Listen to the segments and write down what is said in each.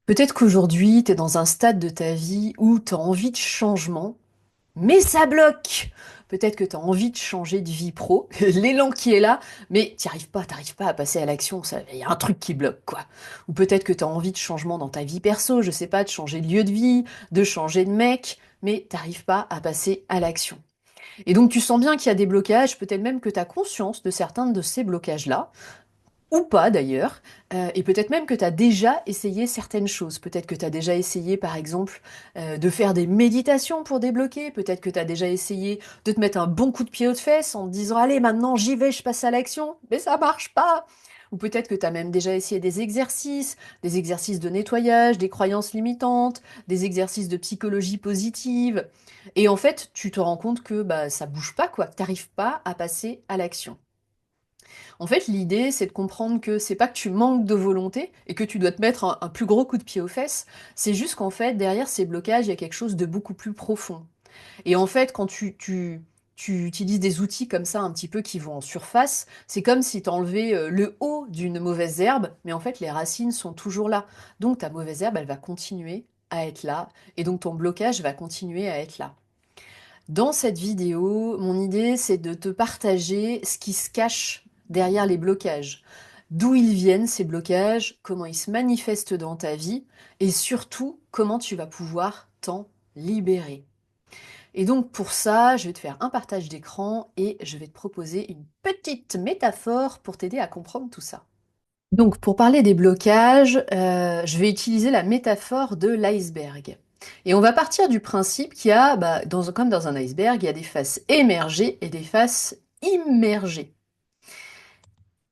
Peut-être qu'aujourd'hui, tu es dans un stade de ta vie où tu as envie de changement, mais ça bloque. Peut-être que tu as envie de changer de vie pro, l'élan qui est là, mais t'arrives pas à passer à l'action, il y a un truc qui bloque, quoi. Ou peut-être que tu as envie de changement dans ta vie perso, je sais pas, de changer de lieu de vie, de changer de mec, mais t'arrives pas à passer à l'action. Et donc tu sens bien qu'il y a des blocages, peut-être même que tu as conscience de certains de ces blocages-là, ou pas d'ailleurs, et peut-être même que tu as déjà essayé certaines choses. Peut-être que tu as déjà essayé, par exemple, de faire des méditations pour débloquer. Peut-être que tu as déjà essayé de te mettre un bon coup de pied aux fesses en te disant «Allez, maintenant j'y vais, je passe à l'action», mais ça marche pas. Ou peut-être que tu as même déjà essayé des exercices de nettoyage, des croyances limitantes, des exercices de psychologie positive. Et en fait, tu te rends compte que bah, ça bouge pas, quoi. Tu n'arrives pas à passer à l'action. En fait, l'idée, c'est de comprendre que c'est pas que tu manques de volonté et que tu dois te mettre un plus gros coup de pied aux fesses, c'est juste qu'en fait, derrière ces blocages, il y a quelque chose de beaucoup plus profond. Et en fait, quand tu utilises des outils comme ça, un petit peu qui vont en surface, c'est comme si tu enlevais le haut d'une mauvaise herbe, mais en fait, les racines sont toujours là. Donc ta mauvaise herbe, elle va continuer à être là, et donc ton blocage va continuer à être là. Dans cette vidéo, mon idée, c'est de te partager ce qui se cache derrière les blocages. D'où ils viennent, ces blocages, comment ils se manifestent dans ta vie, et surtout, comment tu vas pouvoir t'en libérer. Et donc pour ça, je vais te faire un partage d'écran et je vais te proposer une petite métaphore pour t'aider à comprendre tout ça. Donc pour parler des blocages, je vais utiliser la métaphore de l'iceberg. Et on va partir du principe qu'il y a, bah, comme dans un iceberg, il y a des faces émergées et des faces immergées.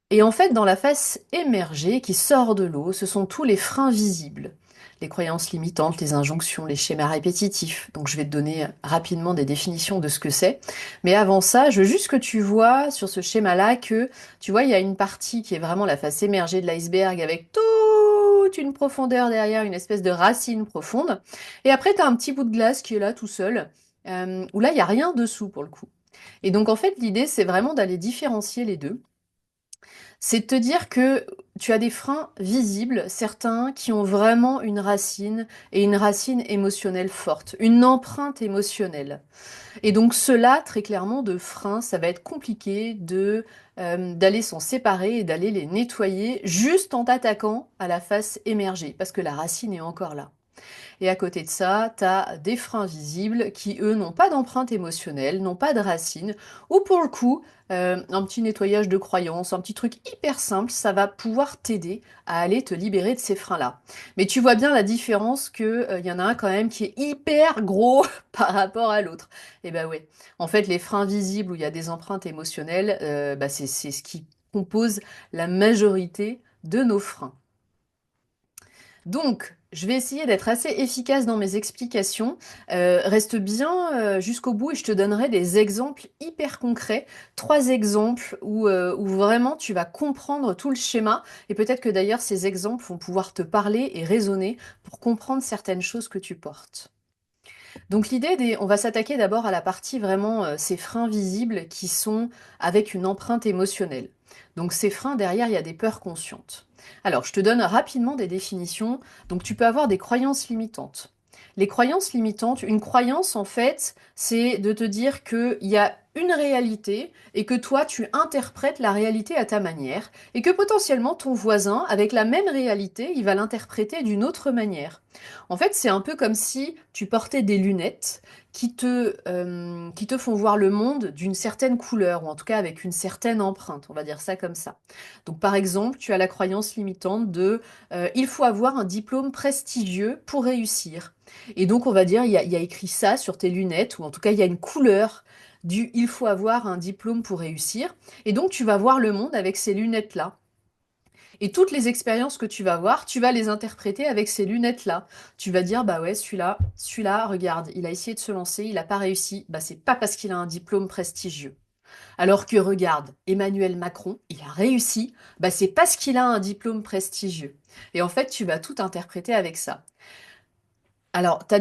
Et en fait, dans la face émergée qui sort de l'eau, ce sont tous les freins visibles. Les croyances limitantes, les injonctions, les schémas répétitifs. Donc je vais te donner rapidement des définitions de ce que c'est. Mais avant ça, je veux juste que tu vois sur ce schéma-là que, tu vois, il y a une partie qui est vraiment la face émergée de l'iceberg avec toute une profondeur derrière, une espèce de racine profonde. Et après, tu as un petit bout de glace qui est là tout seul, où là, il n'y a rien dessous pour le coup. Et donc en fait, l'idée, c'est vraiment d'aller différencier les deux. C'est de te dire que tu as des freins visibles, certains qui ont vraiment une racine et une racine émotionnelle forte, une empreinte émotionnelle. Et donc cela, très clairement, de freins, ça va être compliqué d'aller s'en séparer et d'aller les nettoyer juste en t'attaquant à la face émergée, parce que la racine est encore là. Et à côté de ça, tu as des freins visibles qui, eux, n'ont pas d'empreinte émotionnelle, n'ont pas de racines, ou pour le coup, un petit nettoyage de croyances, un petit truc hyper simple, ça va pouvoir t'aider à aller te libérer de ces freins-là. Mais tu vois bien la différence que, y en a un quand même qui est hyper gros par rapport à l'autre. Et ben ouais, en fait, les freins visibles où il y a des empreintes émotionnelles, bah c'est ce qui compose la majorité de nos freins. Donc, je vais essayer d'être assez efficace dans mes explications. Reste bien jusqu'au bout et je te donnerai des exemples hyper concrets. Trois exemples où vraiment tu vas comprendre tout le schéma. Et peut-être que d'ailleurs ces exemples vont pouvoir te parler et résonner pour comprendre certaines choses que tu portes. Donc on va s'attaquer d'abord à la partie vraiment ces freins visibles qui sont avec une empreinte émotionnelle. Donc ces freins derrière, il y a des peurs conscientes. Alors, je te donne rapidement des définitions. Donc tu peux avoir des croyances limitantes. Les croyances limitantes, une croyance en fait, c'est de te dire qu'il y a une réalité et que toi tu interprètes la réalité à ta manière et que potentiellement ton voisin, avec la même réalité, il va l'interpréter d'une autre manière. En fait, c'est un peu comme si tu portais des lunettes qui te font voir le monde d'une certaine couleur, ou en tout cas avec une certaine empreinte, on va dire ça comme ça. Donc par exemple, tu as la croyance limitante de il faut avoir un diplôme prestigieux pour réussir. Et donc on va dire, il y a écrit ça sur tes lunettes, ou en tout cas il y a une couleur du il faut avoir un diplôme pour réussir. Et donc tu vas voir le monde avec ces lunettes-là. Et toutes les expériences que tu vas voir, tu vas les interpréter avec ces lunettes-là. Tu vas dire, bah ouais, celui-là, regarde, il a essayé de se lancer, il n'a pas réussi. Bah c'est pas parce qu'il a un diplôme prestigieux. Alors que regarde, Emmanuel Macron, il a réussi, bah c'est parce qu'il a un diplôme prestigieux. Et en fait, tu vas tout interpréter avec ça. Alors, t'as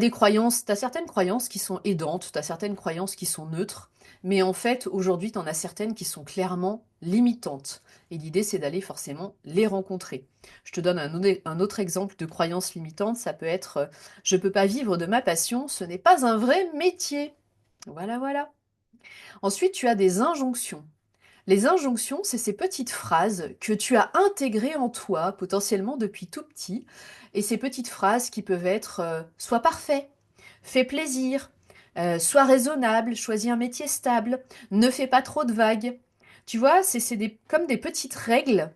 certaines croyances qui sont aidantes, t'as certaines croyances qui sont neutres, mais en fait, aujourd'hui, t'en as certaines qui sont clairement limitantes. Et l'idée, c'est d'aller forcément les rencontrer. Je te donne un autre exemple de croyance limitante, ça peut être je peux pas vivre de ma passion, ce n'est pas un vrai métier. Voilà, voilà. Ensuite, tu as des injonctions. Les injonctions, c'est ces petites phrases que tu as intégrées en toi, potentiellement depuis tout petit, et ces petites phrases qui peuvent être sois parfait, fais plaisir, sois raisonnable, choisis un métier stable, ne fais pas trop de vagues. Tu vois, comme des petites règles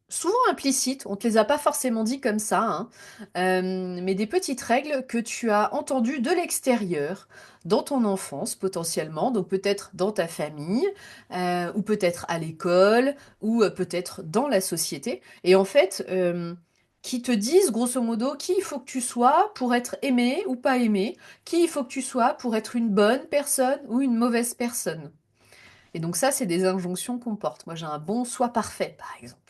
souvent implicites, on te les a pas forcément dit comme ça, hein, mais des petites règles que tu as entendues de l'extérieur, dans ton enfance potentiellement, donc peut-être dans ta famille, ou peut-être à l'école, ou peut-être dans la société, et en fait, qui te disent grosso modo qui il faut que tu sois pour être aimé ou pas aimé, qui il faut que tu sois pour être une bonne personne ou une mauvaise personne. Et donc ça, c'est des injonctions qu'on porte. Moi, j'ai un bon sois parfait, par exemple.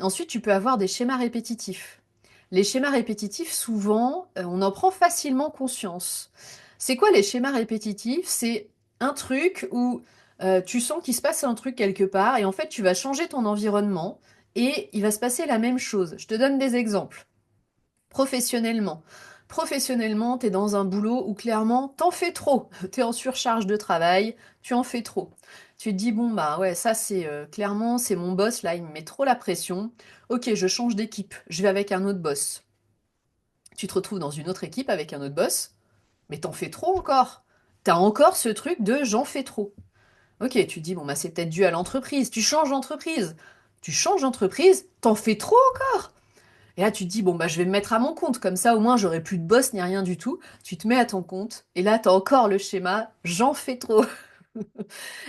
Ensuite, tu peux avoir des schémas répétitifs. Les schémas répétitifs, souvent, on en prend facilement conscience. C'est quoi les schémas répétitifs? C'est un truc où tu sens qu'il se passe un truc quelque part et en fait, tu vas changer ton environnement et il va se passer la même chose. Je te donne des exemples. Professionnellement. Professionnellement, tu es dans un boulot où clairement, t'en fais trop. Tu es en surcharge de travail, tu en fais trop. Tu te dis, bon, bah ouais, ça c'est clairement, c'est mon boss là, il me met trop la pression. Ok, je change d'équipe, je vais avec un autre boss. Tu te retrouves dans une autre équipe avec un autre boss, mais t'en fais trop encore. T'as encore ce truc de j'en fais trop. Ok, tu te dis, bon, bah c'est peut-être dû à l'entreprise. Tu changes d'entreprise. Tu changes d'entreprise, t'en fais trop encore. Et là, tu te dis, bon, bah, je vais me mettre à mon compte, comme ça, au moins, j'aurai plus de boss ni rien du tout. Tu te mets à ton compte, et là, t'as encore le schéma, j'en fais trop.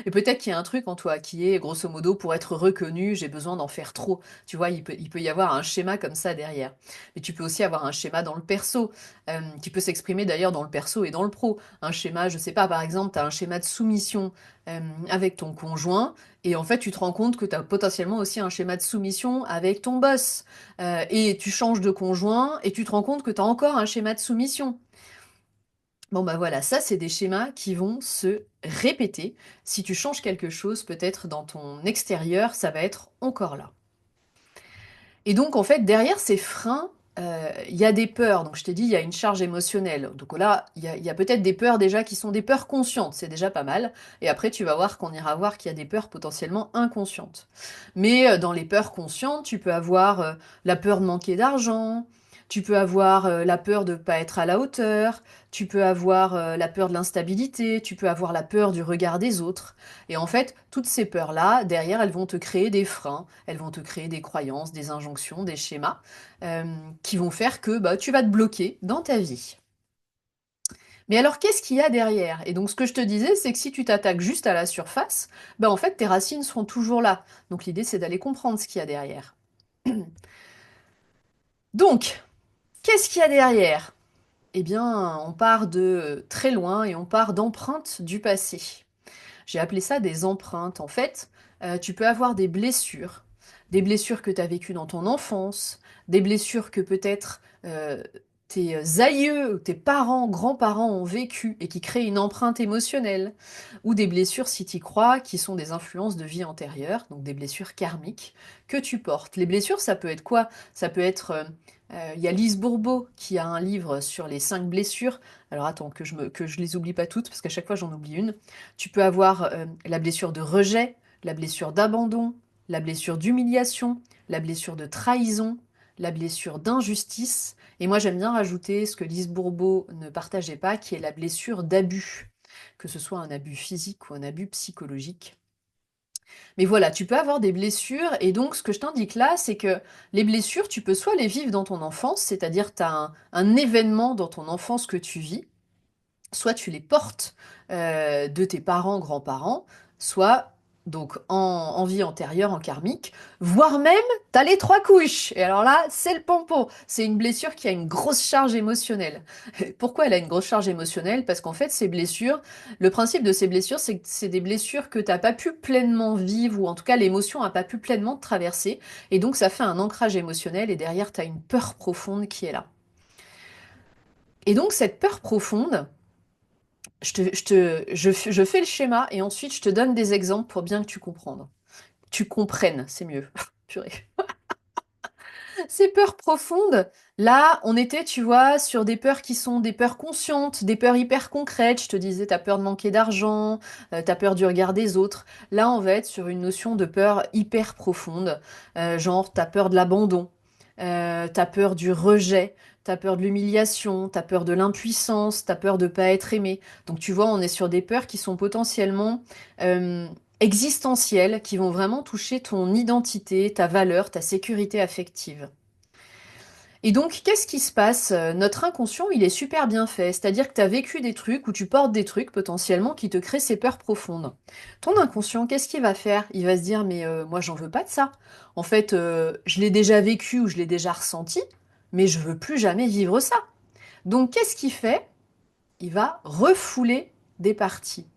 Et peut-être qu'il y a un truc en toi qui est, grosso modo, pour être reconnu, j'ai besoin d'en faire trop. Tu vois, il peut y avoir un schéma comme ça derrière. Mais tu peux aussi avoir un schéma dans le perso, qui peut s'exprimer d'ailleurs dans le perso et dans le pro. Un schéma, je sais pas, par exemple, tu as un schéma de soumission avec ton conjoint, et en fait, tu te rends compte que tu as potentiellement aussi un schéma de soumission avec ton boss. Et tu changes de conjoint, et tu te rends compte que tu as encore un schéma de soumission. Bon bah voilà, ça c'est des schémas qui vont se répéter. Si tu changes quelque chose, peut-être dans ton extérieur, ça va être encore là. Et donc en fait, derrière ces freins, il y a des peurs. Donc je t'ai dit, il y a une charge émotionnelle. Donc là, il y a peut-être des peurs déjà qui sont des peurs conscientes, c'est déjà pas mal. Et après, tu vas voir qu'on ira voir qu'il y a des peurs potentiellement inconscientes. Mais dans les peurs conscientes, tu peux avoir la peur de manquer d'argent, tu peux avoir la peur de ne pas être à la hauteur, tu peux avoir la peur de l'instabilité, tu peux avoir la peur du regard des autres. Et en fait, toutes ces peurs-là, derrière, elles vont te créer des freins, elles vont te créer des croyances, des injonctions, des schémas, euh, qui vont faire que bah, tu vas te bloquer dans ta vie. Mais alors, qu'est-ce qu'il y a derrière? Et donc, ce que je te disais, c'est que si tu t'attaques juste à la surface, bah, en fait, tes racines seront toujours là. Donc, l'idée, c'est d'aller comprendre ce qu'il y a derrière. Donc, qu'est-ce qu'il y a derrière? Eh bien, on part de très loin et on part d'empreintes du passé. J'ai appelé ça des empreintes. En fait, tu peux avoir des blessures que tu as vécues dans ton enfance, des blessures que peut-être tes aïeux, tes parents, grands-parents ont vécues et qui créent une empreinte émotionnelle, ou des blessures, si tu y crois, qui sont des influences de vie antérieure, donc des blessures karmiques que tu portes. Les blessures, ça peut être quoi? Ça peut être... il y a Lise Bourbeau qui a un livre sur les 5 blessures. Alors attends, que je les oublie pas toutes, parce qu'à chaque fois j'en oublie une. Tu peux avoir la blessure de rejet, la blessure d'abandon, la blessure d'humiliation, la blessure de trahison, la blessure d'injustice. Et moi j'aime bien rajouter ce que Lise Bourbeau ne partageait pas, qui est la blessure d'abus, que ce soit un abus physique ou un abus psychologique. Mais voilà, tu peux avoir des blessures, et donc ce que je t'indique là, c'est que les blessures, tu peux soit les vivre dans ton enfance, c'est-à-dire tu as un événement dans ton enfance que tu vis, soit tu les portes de tes parents, grands-parents, soit donc en vie antérieure, en karmique, voire même t'as les trois couches. Et alors là, c'est le pompon. C'est une blessure qui a une grosse charge émotionnelle. Pourquoi elle a une grosse charge émotionnelle? Parce qu'en fait, ces blessures, le principe de ces blessures, c'est que c'est des blessures que t'as pas pu pleinement vivre, ou en tout cas l'émotion a pas pu pleinement te traverser. Et donc ça fait un ancrage émotionnel, et derrière, t'as une peur profonde qui est là. Et donc, cette peur profonde, je fais le schéma et ensuite je te donne des exemples pour bien que tu comprennes, c'est mieux. Purée. Ces peurs profondes, là, on était, tu vois, sur des peurs qui sont des peurs conscientes, des peurs hyper concrètes. Je te disais, t'as peur de manquer d'argent, t'as peur du regard des autres. Là, on va être sur une notion de peur hyper profonde, genre t'as peur de l'abandon, t'as peur du rejet, t'as peur de l'humiliation, t'as peur de l'impuissance, t'as peur de pas être aimé. Donc tu vois, on est sur des peurs qui sont potentiellement euh, existentielles, qui vont vraiment toucher ton identité, ta valeur, ta sécurité affective. Et donc, qu'est-ce qui se passe? Notre inconscient, il est super bien fait, c'est-à-dire que tu as vécu des trucs ou tu portes des trucs potentiellement qui te créent ces peurs profondes. Ton inconscient, qu'est-ce qu'il va faire? Il va se dire, mais moi, j'en veux pas de ça. En fait, je l'ai déjà vécu ou je l'ai déjà ressenti, mais je veux plus jamais vivre ça. Donc, qu'est-ce qu'il fait? Il va refouler des parties.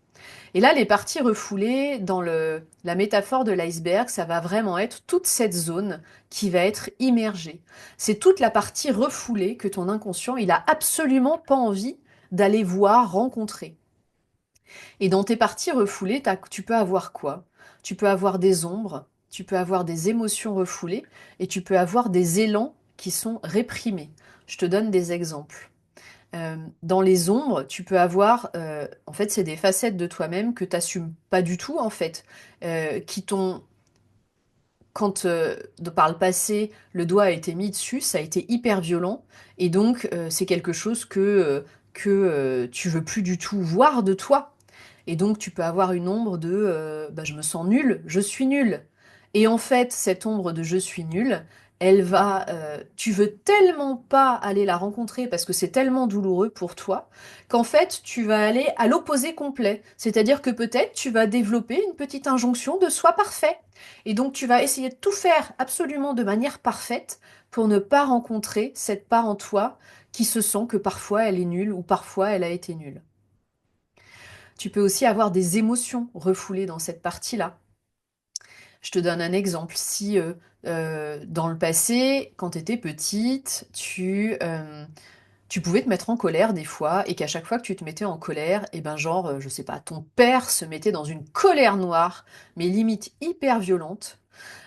Et là, les parties refoulées, dans la métaphore de l'iceberg, ça va vraiment être toute cette zone qui va être immergée. C'est toute la partie refoulée que ton inconscient, il a absolument pas envie d'aller voir, rencontrer. Et dans tes parties refoulées, tu peux avoir quoi? Tu peux avoir des ombres, tu peux avoir des émotions refoulées, et tu peux avoir des élans qui sont réprimés. Je te donne des exemples. Dans les ombres, tu peux avoir, en fait, c'est des facettes de toi-même que tu n'assumes pas du tout, en fait, qui t'ont, quand par le passé, le doigt a été mis dessus, ça a été hyper violent, et donc c'est quelque chose que tu veux plus du tout voir de toi. Et donc tu peux avoir une ombre de bah, je me sens nul, je suis nul. Et en fait, cette ombre de je suis nul, tu veux tellement pas aller la rencontrer parce que c'est tellement douloureux pour toi qu'en fait tu vas aller à l'opposé complet. C'est-à-dire que peut-être tu vas développer une petite injonction de sois parfait. Et donc tu vas essayer de tout faire absolument de manière parfaite pour ne pas rencontrer cette part en toi qui se sent que parfois elle est nulle ou parfois elle a été nulle. Tu peux aussi avoir des émotions refoulées dans cette partie-là. Je te donne un exemple. Si dans le passé, quand tu étais petite, tu pouvais te mettre en colère des fois, et qu'à chaque fois que tu te mettais en colère, et ben genre, je sais pas, ton père se mettait dans une colère noire, mais limite hyper violente,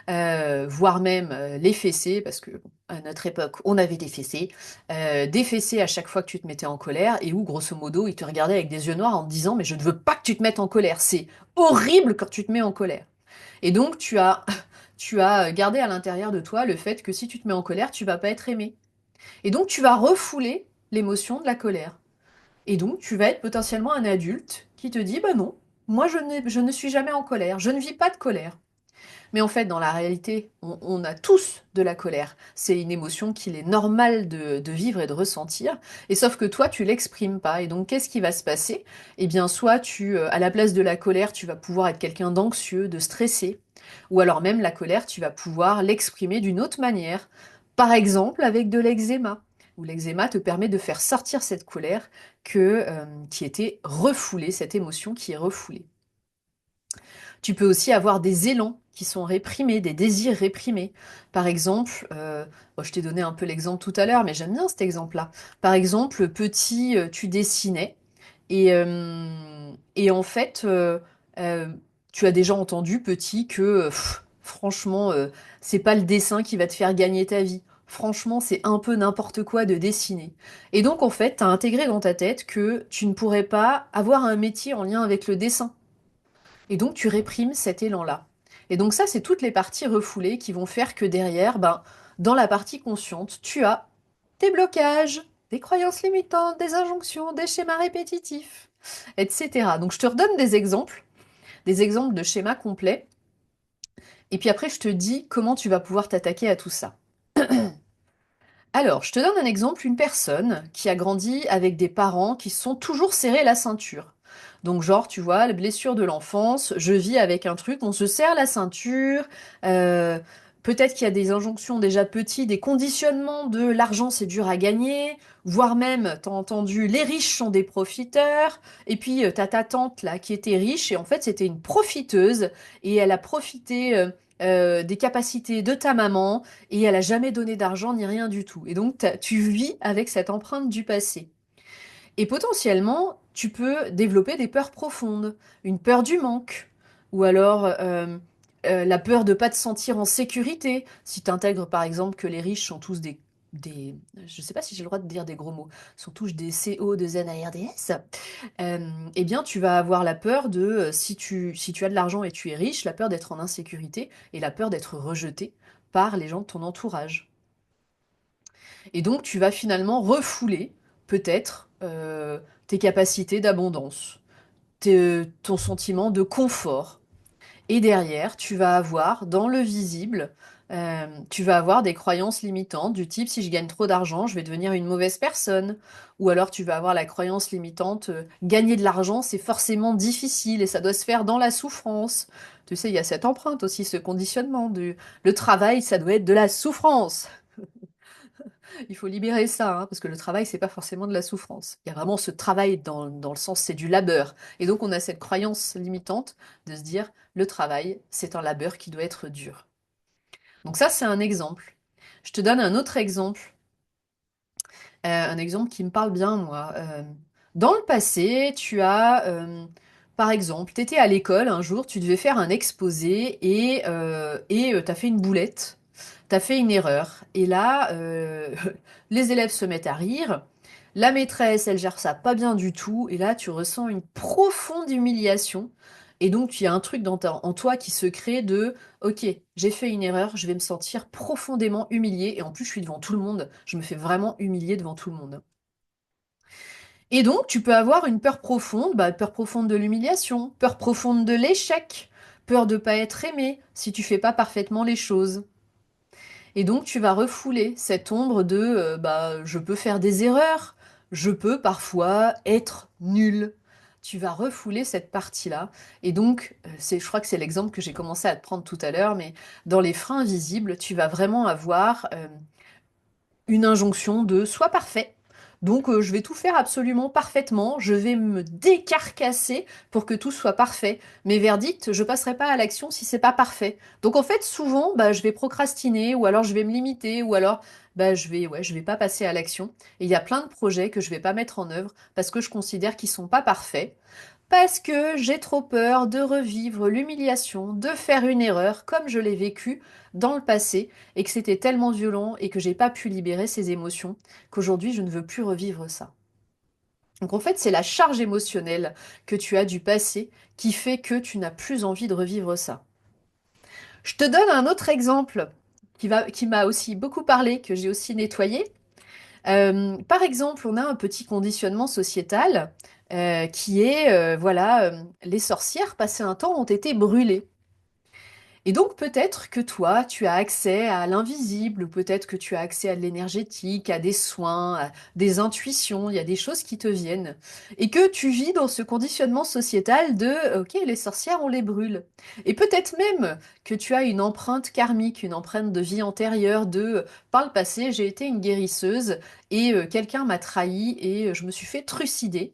voire même les fessées, parce que bon, à notre époque, on avait des fessées à chaque fois que tu te mettais en colère, et où, grosso modo, il te regardait avec des yeux noirs en te disant, mais je ne veux pas que tu te mettes en colère, c'est horrible quand tu te mets en colère. Et donc, tu as gardé à l'intérieur de toi le fait que si tu te mets en colère, tu vas pas être aimé. Et donc, tu vas refouler l'émotion de la colère. Et donc, tu vas être potentiellement un adulte qui te dit, bah non, moi je ne suis jamais en colère, je ne vis pas de colère. Mais en fait, dans la réalité, on a tous de la colère. C'est une émotion qu'il est normal de vivre et de ressentir. Et sauf que toi, tu l'exprimes pas. Et donc, qu'est-ce qui va se passer? Eh bien, soit à la place de la colère, tu vas pouvoir être quelqu'un d'anxieux, de stressé. Ou alors même la colère, tu vas pouvoir l'exprimer d'une autre manière. Par exemple, avec de l'eczéma. Où l'eczéma te permet de faire sortir cette colère qui était refoulée, cette émotion qui est refoulée. Tu peux aussi avoir des élans qui sont réprimés, des désirs réprimés. Par exemple, bon, je t'ai donné un peu l'exemple tout à l'heure, mais j'aime bien cet exemple-là. Par exemple, petit, tu dessinais et en fait, tu as déjà entendu petit que franchement, c'est pas le dessin qui va te faire gagner ta vie. Franchement, c'est un peu n'importe quoi de dessiner. Et donc, en fait, tu as intégré dans ta tête que tu ne pourrais pas avoir un métier en lien avec le dessin. Et donc, tu réprimes cet élan-là. Et donc, ça, c'est toutes les parties refoulées qui vont faire que derrière, ben, dans la partie consciente, tu as des blocages, des croyances limitantes, des injonctions, des schémas répétitifs, etc. Donc, je te redonne des exemples de schémas complets. Et puis après, je te dis comment tu vas pouvoir t'attaquer à tout ça. Alors, je te donne un exemple, une personne qui a grandi avec des parents qui se sont toujours serrés la ceinture. Donc, genre, tu vois, la blessure de l'enfance, je vis avec un truc, on se serre la ceinture, euh, peut-être qu'il y a des injonctions déjà petites, des conditionnements de l'argent c'est dur à gagner, voire même, t'as entendu, les riches sont des profiteurs, et puis t'as ta tante là qui était riche, et en fait c'était une profiteuse, et elle a profité des capacités de ta maman, et elle a jamais donné d'argent ni rien du tout. Et donc, tu vis avec cette empreinte du passé. Et potentiellement, tu peux développer des peurs profondes, une peur du manque, ou alors la peur de pas te sentir en sécurité. Si tu intègres par exemple que les riches sont tous je sais pas si j'ai le droit de dire des gros mots, sont tous des CO, des NARDS, eh bien tu vas avoir la peur de, si tu as de l'argent et tu es riche, la peur d'être en insécurité et la peur d'être rejeté par les gens de ton entourage. Et donc, tu vas finalement refouler, peut-être, tes capacités d'abondance, ton sentiment de confort. Et derrière, tu vas avoir, dans le visible, tu vas avoir des croyances limitantes du type si je gagne trop d'argent, je vais devenir une mauvaise personne. Ou alors tu vas avoir la croyance limitante gagner de l'argent, c'est forcément difficile et ça doit se faire dans la souffrance. Tu sais, il y a cette empreinte aussi, ce conditionnement du le travail, ça doit être de la souffrance. Il faut libérer ça, hein, parce que le travail, c'est pas forcément de la souffrance. Il y a vraiment ce travail dans le sens, c'est du labeur. Et donc, on a cette croyance limitante de se dire, le travail, c'est un labeur qui doit être dur. Donc ça, c'est un exemple. Je te donne un autre exemple, un exemple qui me parle bien, moi. Dans le passé, par exemple, tu étais à l'école un jour, tu devais faire un exposé et tu as fait une boulette. T'as fait une erreur. Et là, les élèves se mettent à rire. La maîtresse, elle gère ça pas bien du tout. Et là, tu ressens une profonde humiliation. Et donc, il y a un truc en toi qui se crée de, OK, j'ai fait une erreur, je vais me sentir profondément humilié. Et en plus, je suis devant tout le monde. Je me fais vraiment humilier devant tout le monde. Et donc, tu peux avoir une peur profonde, peur profonde de l'humiliation, peur profonde de l'échec, peur de pas être aimé si tu fais pas parfaitement les choses. Et donc tu vas refouler cette ombre de je peux faire des erreurs, je peux parfois être nul. Tu vas refouler cette partie-là. Et donc, je crois que c'est l'exemple que j'ai commencé à te prendre tout à l'heure, mais dans les freins visibles, tu vas vraiment avoir une injonction de sois parfait. Donc je vais tout faire absolument parfaitement, je vais me décarcasser pour que tout soit parfait. Mes verdicts, je passerai pas à l'action si c'est pas parfait. Donc en fait, souvent, je vais procrastiner ou alors je vais me limiter ou alors je vais pas passer à l'action. Et il y a plein de projets que je vais pas mettre en œuvre parce que je considère qu'ils sont pas parfaits. Parce que j'ai trop peur de revivre l'humiliation, de faire une erreur comme je l'ai vécu dans le passé et que c'était tellement violent et que j'ai pas pu libérer ces émotions qu'aujourd'hui je ne veux plus revivre ça. Donc en fait, c'est la charge émotionnelle que tu as du passé qui fait que tu n'as plus envie de revivre ça. Je te donne un autre exemple qui m'a aussi beaucoup parlé, que j'ai aussi nettoyé. Par exemple, on a un petit conditionnement sociétal qui est, les sorcières, passé un temps, ont été brûlées. Et donc peut-être que toi, tu as accès à l'invisible, ou peut-être que tu as accès à de l'énergétique, à des soins, à des intuitions, il y a des choses qui te viennent. Et que tu vis dans ce conditionnement sociétal de OK, les sorcières, on les brûle. Et peut-être même que tu as une empreinte karmique, une empreinte de vie antérieure de par le passé, j'ai été une guérisseuse et quelqu'un m'a trahi et je me suis fait trucider.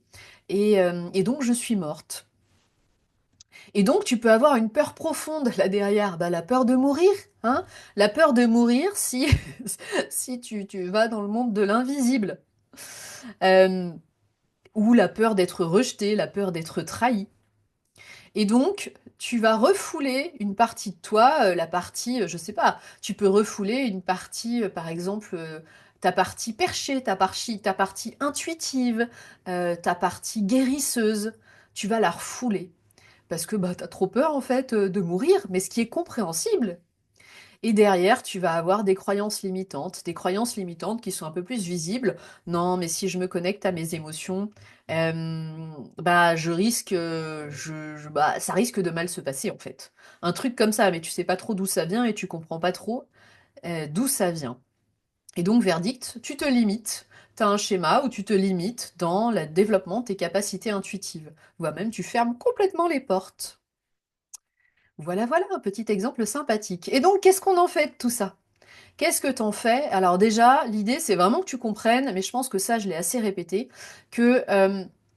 Et donc je suis morte. Et donc, tu peux avoir une peur profonde là derrière, la peur de mourir, hein? La peur de mourir si, si tu vas dans le monde de l'invisible. Euh, ou la peur d'être rejeté, la peur d'être trahi. Et donc, tu vas refouler une partie de toi, la partie, je sais pas, tu peux refouler une partie, par exemple, ta partie perchée, ta partie intuitive, ta partie guérisseuse. Tu vas la refouler. Parce que t'as trop peur en fait de mourir, mais ce qui est compréhensible. Et derrière, tu vas avoir des croyances limitantes qui sont un peu plus visibles. Non, mais si je me connecte à mes émotions, je risque, ça risque de mal se passer en fait. Un truc comme ça, mais tu sais pas trop d'où ça vient et tu comprends pas trop d'où ça vient. Et donc, verdict, tu te limites. Tu as un schéma où tu te limites dans le développement de tes capacités intuitives. Voire même, tu fermes complètement les portes. Voilà, voilà, un petit exemple sympathique. Et donc, qu'est-ce qu'on en fait de tout ça? Qu'est-ce que t'en fais? Alors déjà, l'idée, c'est vraiment que tu comprennes, mais je pense que ça, je l'ai assez répété, que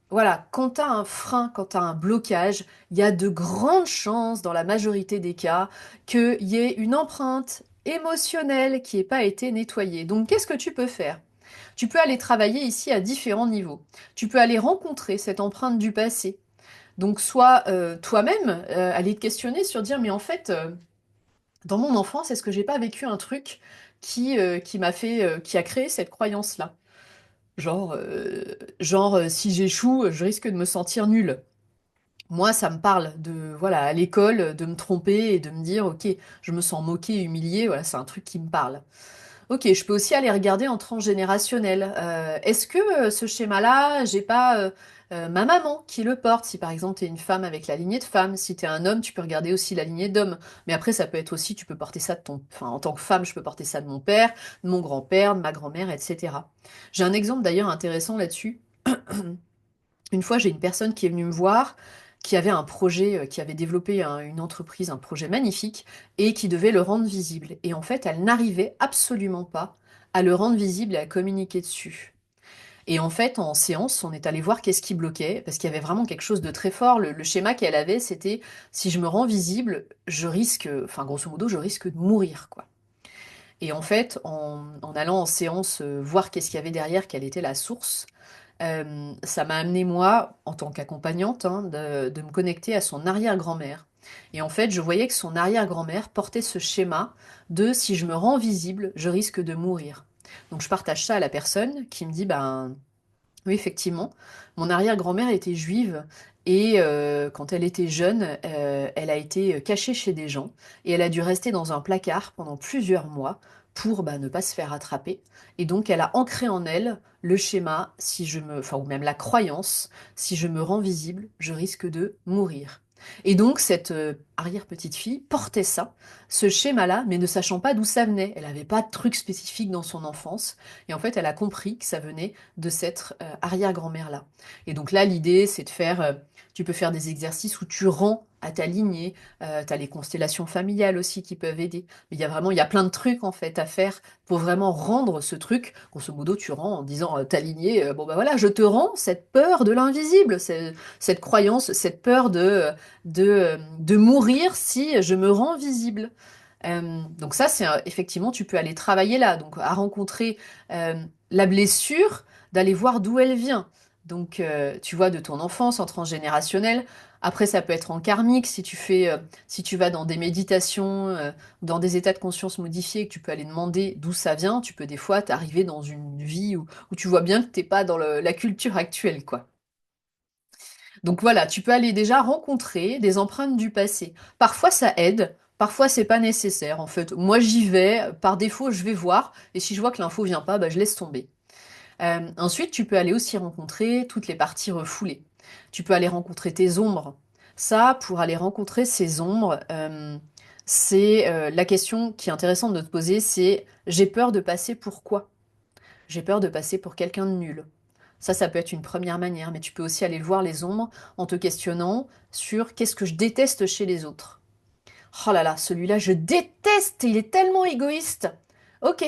voilà, quand tu as un frein, quand tu as un blocage, il y a de grandes chances, dans la majorité des cas, qu'il y ait une empreinte émotionnelle qui n'ait pas été nettoyée. Donc, qu'est-ce que tu peux faire? Tu peux aller travailler ici à différents niveaux. Tu peux aller rencontrer cette empreinte du passé. Donc, soit toi-même, aller te questionner sur dire, mais en fait, dans mon enfance, est-ce que j'ai pas vécu un truc qui m'a fait, qui a créé cette croyance-là? Genre, si j'échoue, je risque de me sentir nulle. Moi, ça me parle de, voilà, à l'école, de me tromper et de me dire, ok, je me sens moquée, humiliée, voilà, c'est un truc qui me parle. Ok, je peux aussi aller regarder en transgénérationnel. Est-ce que ce schéma-là, j'ai pas ma maman qui le porte? Si par exemple t'es une femme avec la lignée de femme, si t'es un homme, tu peux regarder aussi la lignée d'homme. Mais après, ça peut être aussi, tu peux porter ça de ton, enfin, en tant que femme, je peux porter ça de mon père, de mon grand-père, de ma grand-mère, etc. J'ai un exemple d'ailleurs intéressant là-dessus. Une fois, j'ai une personne qui est venue me voir, qui avait un projet, qui avait développé une entreprise, un projet magnifique, et qui devait le rendre visible. Et en fait, elle n'arrivait absolument pas à le rendre visible et à communiquer dessus. Et en fait, en séance, on est allé voir qu'est-ce qui bloquait, parce qu'il y avait vraiment quelque chose de très fort. Le schéma qu'elle avait, c'était si je me rends visible, je risque, enfin grosso modo, je risque de mourir, quoi. Et en fait, en allant en séance voir qu'est-ce qu'il y avait derrière, quelle était la source, ça m'a amené, moi, en tant qu'accompagnante, hein, de me connecter à son arrière-grand-mère. Et en fait, je voyais que son arrière-grand-mère portait ce schéma de si je me rends visible, je risque de mourir. Donc je partage ça à la personne qui me dit, ben oui, effectivement, mon arrière-grand-mère était juive et quand elle était jeune, elle a été cachée chez des gens et elle a dû rester dans un placard pendant plusieurs mois pour bah, ne pas se faire attraper. Et donc, elle a ancré en elle le schéma, si je me, enfin, ou même la croyance, si je me rends visible, je risque de mourir. Et donc, cette arrière-petite-fille portait ça, ce schéma-là, mais ne sachant pas d'où ça venait. Elle n'avait pas de truc spécifique dans son enfance. Et en fait, elle a compris que ça venait de cette arrière-grand-mère-là. Et donc là, l'idée, c'est de faire, tu peux faire des exercices où tu rends à ta lignée, tu as les constellations familiales aussi qui peuvent aider. Mais il y a vraiment, il y a plein de trucs en fait à faire pour vraiment rendre ce truc. Grosso modo, tu rends en disant ta lignée, bon bah voilà, je te rends cette peur de l'invisible, cette croyance, cette peur de mourir si je me rends visible. Donc ça, c'est effectivement, tu peux aller travailler là, donc à rencontrer la blessure, d'aller voir d'où elle vient. Donc, tu vois, de ton enfance en transgénérationnel. Après, ça peut être en karmique si tu fais, si tu vas dans des méditations, dans des états de conscience modifiés, que tu peux aller demander d'où ça vient. Tu peux des fois t'arriver dans une vie où tu vois bien que t'es pas dans la culture actuelle, quoi. Donc voilà, tu peux aller déjà rencontrer des empreintes du passé. Parfois ça aide, parfois c'est pas nécessaire. En fait, moi j'y vais, par défaut je vais voir, et si je vois que l'info vient pas, bah, je laisse tomber. Ensuite, tu peux aller aussi rencontrer toutes les parties refoulées. Tu peux aller rencontrer tes ombres. Ça, pour aller rencontrer ces ombres, c'est la question qui est intéressante de te poser, c'est j'ai peur de passer pour quoi? J'ai peur de passer pour quelqu'un de nul. Ça peut être une première manière, mais tu peux aussi aller voir les ombres en te questionnant sur qu'est-ce que je déteste chez les autres. Oh là là, celui-là, je déteste, il est tellement égoïste. Ok,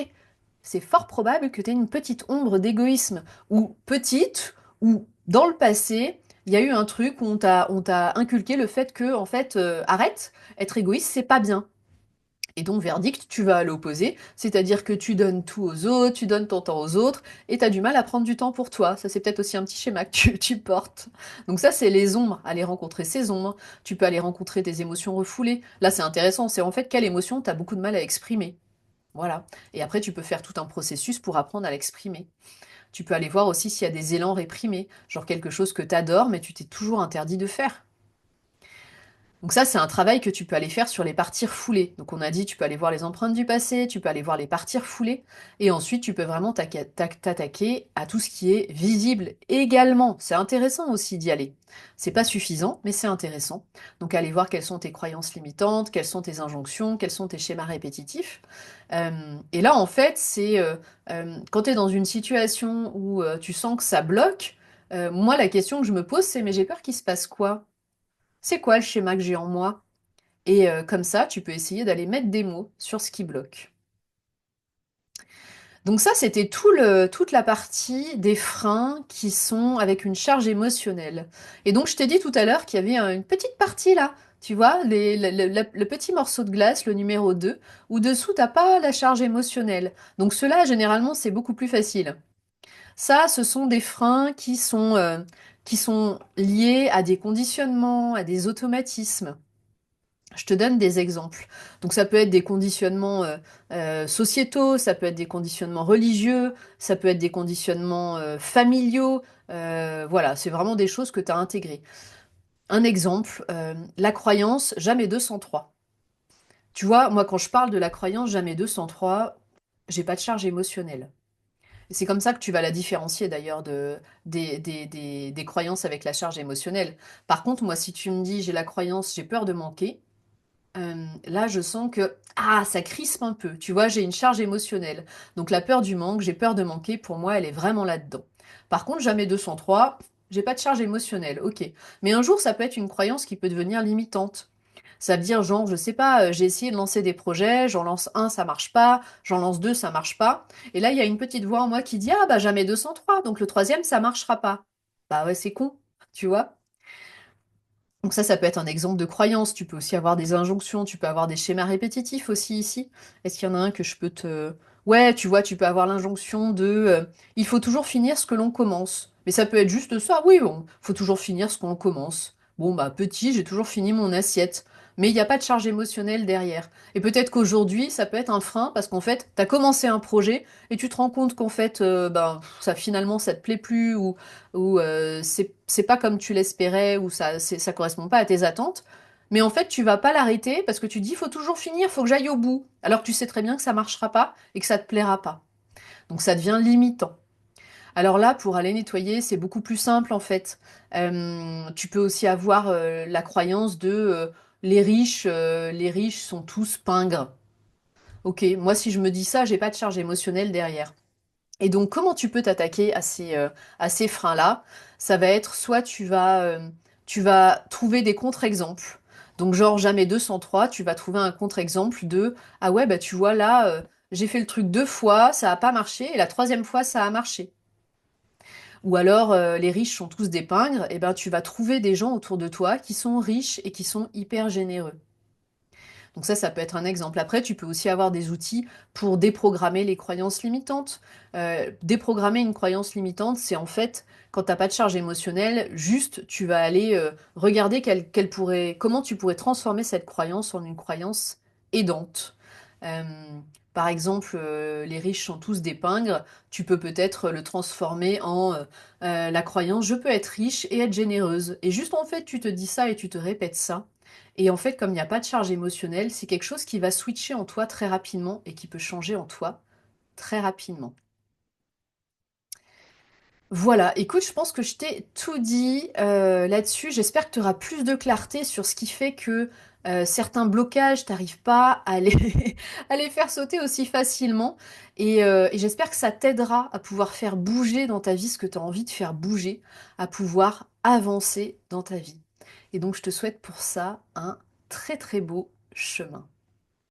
c'est fort probable que tu aies une petite ombre d'égoïsme, ou petite, ou dans le passé, il y a eu un truc où on t'a inculqué le fait que, en fait, arrête, être égoïste, c'est pas bien. Et donc, verdict, tu vas à l'opposé, c'est-à-dire que tu donnes tout aux autres, tu donnes ton temps aux autres, et tu as du mal à prendre du temps pour toi. Ça, c'est peut-être aussi un petit schéma que tu portes. Donc ça, c'est les ombres, aller rencontrer ces ombres. Tu peux aller rencontrer tes émotions refoulées. Là, c'est intéressant, c'est en fait quelle émotion tu as beaucoup de mal à exprimer. Voilà. Et après, tu peux faire tout un processus pour apprendre à l'exprimer. Tu peux aller voir aussi s'il y a des élans réprimés, genre quelque chose que tu adores, mais tu t'es toujours interdit de faire. Donc ça, c'est un travail que tu peux aller faire sur les parties refoulées. Donc on a dit, tu peux aller voir les empreintes du passé, tu peux aller voir les parties refoulées, et ensuite tu peux vraiment t'attaquer à tout ce qui est visible également. C'est intéressant aussi d'y aller. C'est pas suffisant, mais c'est intéressant. Donc aller voir quelles sont tes croyances limitantes, quelles sont tes injonctions, quels sont tes schémas répétitifs. Et là, en fait, c'est quand tu es dans une situation où tu sens que ça bloque, moi, la question que je me pose, c'est mais j'ai peur qu'il se passe quoi? C'est quoi le schéma que j'ai en moi? Et comme ça, tu peux essayer d'aller mettre des mots sur ce qui bloque. Donc ça, c'était toute la partie des freins qui sont avec une charge émotionnelle. Et donc, je t'ai dit tout à l'heure qu'il y avait une petite partie là, Tu vois, le petit morceau de glace, le numéro 2, où dessous, t'as pas la charge émotionnelle. Donc ceux-là, généralement, c'est beaucoup plus facile. Ça, ce sont des freins qui sont liés à des conditionnements, à des automatismes. Je te donne des exemples. Donc ça peut être des conditionnements sociétaux, ça peut être des conditionnements religieux, ça peut être des conditionnements familiaux. Voilà, c'est vraiment des choses que tu as intégrées. Un exemple, la croyance jamais 203. Tu vois, moi quand je parle de la croyance jamais 203, j'ai pas de charge émotionnelle. Et c'est comme ça que tu vas la différencier d'ailleurs des croyances avec la charge émotionnelle. Par contre, moi si tu me dis j'ai la croyance, j'ai peur de manquer, là, je sens que ça crispe un peu. Tu vois, j'ai une charge émotionnelle. Donc la peur du manque, j'ai peur de manquer, pour moi, elle est vraiment là-dedans. Par contre, jamais 203, j'ai pas de charge émotionnelle, ok. Mais un jour, ça peut être une croyance qui peut devenir limitante. Ça veut dire, genre, je sais pas, j'ai essayé de lancer des projets, j'en lance un, ça marche pas, j'en lance deux, ça marche pas. Et là, il y a une petite voix en moi qui dit, ah bah jamais 203, donc le troisième, ça marchera pas. Bah ouais, c'est con, tu vois. Donc ça peut être un exemple de croyance. Tu peux aussi avoir des injonctions, tu peux avoir des schémas répétitifs aussi ici. Est-ce qu'il y en a un que je peux te... Ouais, tu vois, tu peux avoir l'injonction de il faut toujours finir ce que l'on commence. Mais ça peut être juste ça, oui, bon, faut toujours finir ce qu'on commence. Bon, bah, petit, j'ai toujours fini mon assiette. Mais il n'y a pas de charge émotionnelle derrière. Et peut-être qu'aujourd'hui, ça peut être un frein parce qu'en fait, tu as commencé un projet et tu te rends compte qu'en fait, ben, ça finalement, ça te plaît plus ou c'est pas comme tu l'espérais, ou ça correspond pas à tes attentes. Mais en fait, tu vas pas l'arrêter parce que tu dis, faut toujours finir, faut que j'aille au bout. Alors que tu sais très bien que ça marchera pas et que ça te plaira pas. Donc ça devient limitant. Alors là, pour aller nettoyer, c'est beaucoup plus simple en fait. Tu peux aussi avoir la croyance de les riches sont tous pingres. Ok, moi si je me dis ça, j'ai pas de charge émotionnelle derrière. Et donc, comment tu peux t'attaquer à ces freins-là? Ça va être soit tu vas trouver des contre-exemples. Donc, genre, jamais 203, tu vas trouver un contre-exemple de ah ouais, bah tu vois, là, j'ai fait le truc deux fois, ça a pas marché, et la troisième fois, ça a marché. Ou alors, les riches sont tous des pingres, et ben tu vas trouver des gens autour de toi qui sont riches et qui sont hyper généreux. Donc ça peut être un exemple. Après, tu peux aussi avoir des outils pour déprogrammer les croyances limitantes. Déprogrammer une croyance limitante, c'est en fait, quand t'as pas de charge émotionnelle, juste tu vas aller regarder comment tu pourrais transformer cette croyance en une croyance aidante. Euh, Par exemple, les riches sont tous des pingres, tu peux peut-être le transformer en la croyance je peux être riche et être généreuse. Et juste en fait, tu te dis ça et tu te répètes ça. Et en fait, comme il n'y a pas de charge émotionnelle, c'est quelque chose qui va switcher en toi très rapidement et qui peut changer en toi très rapidement. Voilà, écoute, je pense que je t'ai tout dit là-dessus. J'espère que tu auras plus de clarté sur ce qui fait que certains blocages, t'arrives pas à à les faire sauter aussi facilement. Et j'espère que ça t'aidera à pouvoir faire bouger dans ta vie ce que tu as envie de faire bouger, à pouvoir avancer dans ta vie. Et donc, je te souhaite pour ça un très très beau chemin.